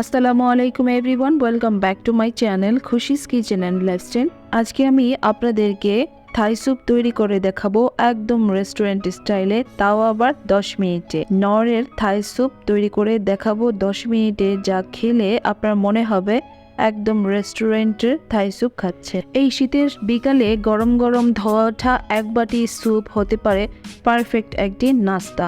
আসসালামু আলাইকুম everyone, welcome back to my channel Khushi's kitchen and lifestyle. আজকে আমি আপনাদেরকে থাই স্যুপ তৈরি করে দেখাবো একদম রেস্টুরেন্ট স্টাইলে, তাও আবার 10 মিনিটে। নরের থাই স্যুপ তৈরি করে দেখাবো 10 মিনিটে, যা খেলে আপনার মনে হবে একদম রেস্টুরেন্টের থাই স্যুপ খাচ্ছে। এই শীতের বিকালে গরম গরম ধোয়া ওঠা এক বাটি স্যুপ হতে পারে পারফেক্ট একটি নাস্তা।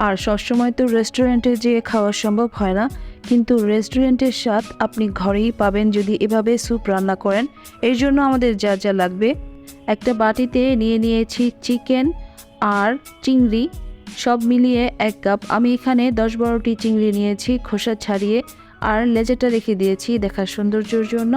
আর সবসময় তো রেস্টুরেন্টে যেয়ে খাওয়া সম্ভব হয় না, কিন্তু রেস্টুরেন্টের স্বাদ আপনি ঘরেই পাবেন যদি এভাবে স্যুপ রান্না করেন। এর জন্য আমাদের যা যা লাগবে, একটা বাটিতে নিয়ে নিয়েছি চিকেন আর চিংড়ি, সব মিলিয়ে 1 কাপ। আমি এখানে 10-12টি চিংড়ি নিয়েছি খোসা ছাড়িয়ে, আর লেজাটা রেখে দিয়েছি দেখার সৌন্দর্যের জন্য।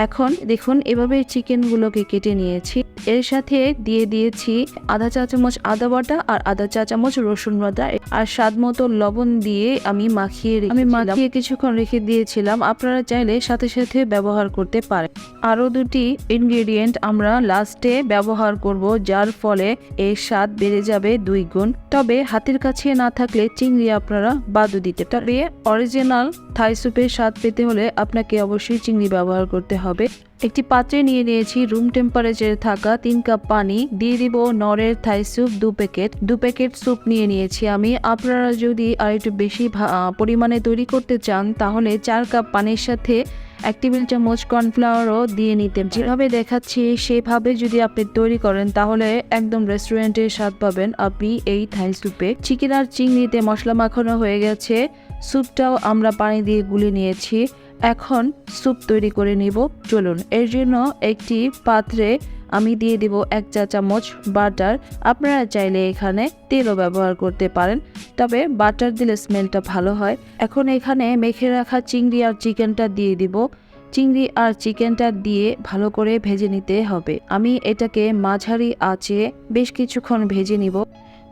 এখন দেখুন এভাবে চিকেনগুলোকে কেটে নিয়েছি। এর সাথে দিয়ে দিয়েছি আধা চা চামচ আদা বাটা আর আধা চা চামচ রসুন বাটা, আর স্বাদ মতো লবণ দিয়ে আমি মাখিয়ে কিছুক্ষণ রেখে দিয়েছিলাম। আপনারা চাইলে সাথে সাথে ব্যবহার করতে পারেন। আরও 2টি ইনগ্রেডিয়েন্ট আমরা লাস্টে ব্যবহার করব, যার ফলে এর স্বাদ বেড়ে যাবে 2 গুণ। তবে হাতের কাছে না থাকলে চিংড়ি আপনারা বাদও দিতে পারেন। তবে অরিজিনাল থাই স্যুপের স্বাদ পেতে হলে আপনাকে অবশ্যই চিংড়ি ব্যবহার করতে হবে। একটি পাত্রে নিয়ে নিয়েছি রুম টেম্পারেচারে থাকা 3 কাপ পানি, দিয়ে দিব নরের থাই স্যুপ 2 প্যাকেট স্যুপ নিয়ে নিয়েছি আমি। আপনারা যদি আর একটু বেশি পরিমাণে তৈরি করতে চান তাহলে 4 কাপ পানির সাথে 1 টেবিল চামচ কর্নফ্লাওয়ারও দিয়ে নিতে। যেভাবে দেখাচ্ছি সেভাবে যদি আপনি তৈরি করেন তাহলে একদম রেস্টুরেন্টের স্বাদ পাবেন আপনি এই থাই স্যুপে। চিকেন আর চিংড়িতে মশলা মাখানো হয়ে গেছে, স্যুপটাও আমরা পানি দিয়ে গুলে নিয়েছি। এখন স্যুপ তৈরি করে নিব, চলুন। এর জন্য একটি পাত্রে আমি দিয়ে দিব 1 চা চামচ বাটার। আপনারা চাইলে এখানে তেলও ব্যবহার করতে পারেন, তবে বাটার দিলে স্মেলটা ভালো হয়। এখন এখানে মেখে রাখা চিংড়ি আর চিকেনটা দিয়ে দিব। চিংড়ি আর চিকেনটা দিয়ে ভালো করে ভেজে নিতে হবে। আমি এটাকে মাঝারি আঁচে বেশ কিছুক্ষণ ভেজে নিব।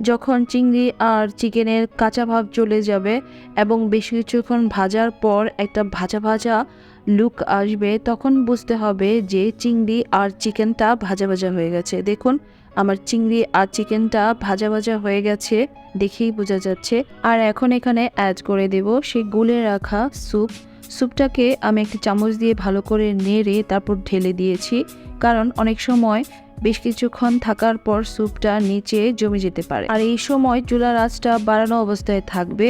যখন চিংড়ি আর চিকেনের কাঁচা ভাব চলে যাবে এবং বেশ কিছুক্ষণ ভাজার পর একটা ভাজা ভাজা লুক আসবে, তখন বুঝতে হবে যে চিংড়ি আর চিকেনটা ভাজা ভাজা হয়ে গেছে। দেখুন আমার চিংড়ি আর চিকেনটা ভাজা ভাজা হয়ে গেছে, দেখেই বোঝা যাচ্ছে। আর এখন এখানে অ্যাড করে দেব সেই গুলে রাখা স্যুপটাকে আমি একটা চামচ দিয়ে ভালো করে নেড়ে তারপর ঢেলে দিয়েছি, কারণ অনেক সময় বেশ কিছুক্ষণ থাকার পর স্যুপটা নিচে জমে যেতে পারে। আর এই সময় চুলার আঁচটা বাড়ানো অবস্থায় থাকবে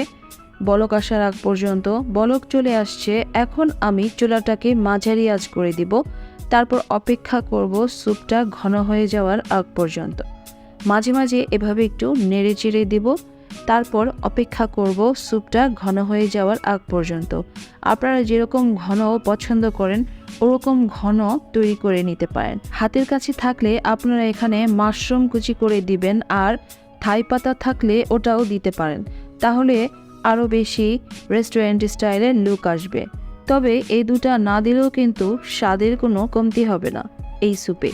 বলক আসার আগ পর্যন্ত। বলক চলে আসছে, এখন আমি চুলাটাকে মাঝারি আঁচ করে দিব। তারপর অপেক্ষা করব স্যুপটা ঘন হয়ে যাওয়ার আগ পর্যন্ত। মাঝে মাঝে এভাবে একটু নেড়ে চেড়ে দেব, তারপর অপেক্ষা করব স্যুপটা ঘন হয়ে যাওয়ার আগ পর্যন্ত। আপনারা যেরকম ঘন পছন্দ করেন ওরকম ঘন তৈরি করে নিতে পারেন। হাতের কাছে থাকলে আপনারা এখানে মাশরুম কুচি করে দিবেন, আর থাই পাতা থাকলে ওটাও দিতে পারেন, তাহলে আরও বেশি রেস্টুরেন্ট স্টাইলের লুক আসবে। তবে এই দুটা না দিলেও কিন্তু স্বাদের কোনো কমতি হবে না এই স্যুপে।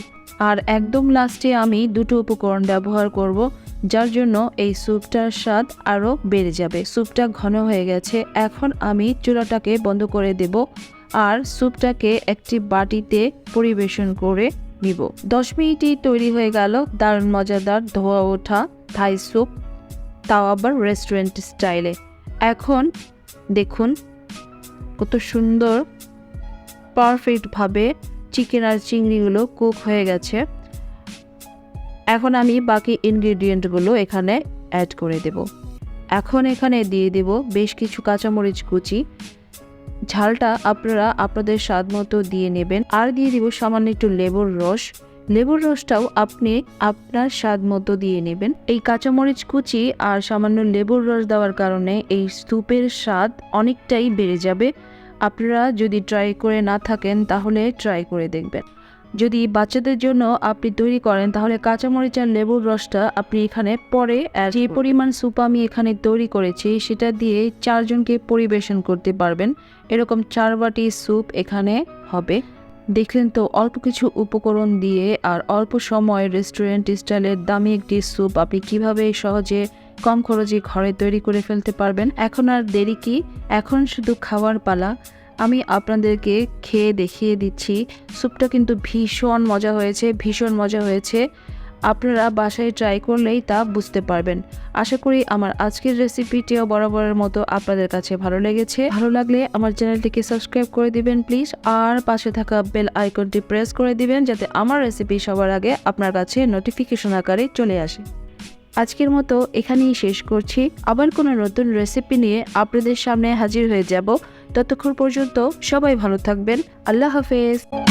আর একদম লাস্টে আমি 2টো উপকরণ ব্যবহার করব, যার জন্য এই স্যুপটার স্বাদ আরও বেড়ে যাবে। স্যুপটা ঘন হয়ে গেছে, এখন আমি চুলাটাকে বন্ধ করে দেব আর স্যুপটাকে একটি বাটিতে পরিবেশন করে নিব। 10 মিনিটেই তৈরি হয়ে গেল দারুণ মজাদার ধোয়া ওঠা থাই স্যুপ, তাও আবার রেস্টুরেন্ট স্টাইলে। এখন দেখুন কত সুন্দর পারফেক্টভাবে চিকেন আর চিংড়িগুলো কুক হয়ে গেছে। এখন আমি বাকি ইনগ্রেডিয়েন্টগুলো এখানে অ্যাড করে দেব। এখন এখানে দিয়ে দেব বেশ কিছু কাঁচামরিচ কুচি, ঝালটা আপনারা আপনাদের স্বাদ মতো দিয়ে নেবেন। আর দিয়ে দিব সামান্য একটু লেবুর রস, লেবুর রসটাও আপনি আপনার স্বাদ মতো দিয়ে নেবেন। এই কাঁচামরিচ কুচি আর সামান্য লেবুর রস দেওয়ার কারণে এই স্যুপের স্বাদ অনেকটাই বেড়ে যাবে। আপনারা যদি ট্রাই করে না থাকেন তাহলে ট্রাই করে দেখবেন। যদি বাচ্চাদের জন্য আপনি তৈরি করেন তাহলে কাঁচামরিচ আর লেবুর রসটা আপনি এখানে পরে, যে পরিমাণ স্যুপ আমি এখানে তৈরি করেছি সেটা দিয়ে 4 জনকে পরিবেশন করতে পারবেন। এরকম 4 বাটি স্যুপ এখানে হবে। দেখলেন তো অল্প কিছু উপকরণ দিয়ে আর অল্প সময় রেস্টুরেন্ট স্টাইলের দামি একটি স্যুপ আপনি কিভাবে সহজে কম খরচে ঘরে তৈরি করে ফেলতে পারবেন। এখন আর দেরি কি, এখন শুধু খাওয়ার পালা। আমি আপনাদেরকে খেয়ে দেখিয়ে দিচ্ছি। স্যুপটা কিন্তু ভীষণ মজা হয়েছে, ভীষণ মজা হয়েছে। আপনারা বাসায় ট্রাই করলেই তা বুঝতে পারবেন। আশা করি আমার আজকের রেসিপিটিও বরাবরের মতো আপনাদের কাছে ভালো লেগেছে। ভালো লাগলে আমার চ্যানেলটিকে সাবস্ক্রাইব করে দিবেন প্লিজ, আর পাশে থাকা বেল আইকনটি প্রেস করে দিবেন যাতে আমার রেসিপি সবার আগে আপনার কাছে নোটিফিকেশন আকারে চলে আসে। আজকের মতো এখানেই শেষ করছি। আবার কোনো নতুন রেসিপি নিয়ে আপনাদের সামনে হাজির হয়ে যাব। ততক্ষণ পর্যন্ত সবাই ভালো থাকবেন। আল্লাহ হাফেজ।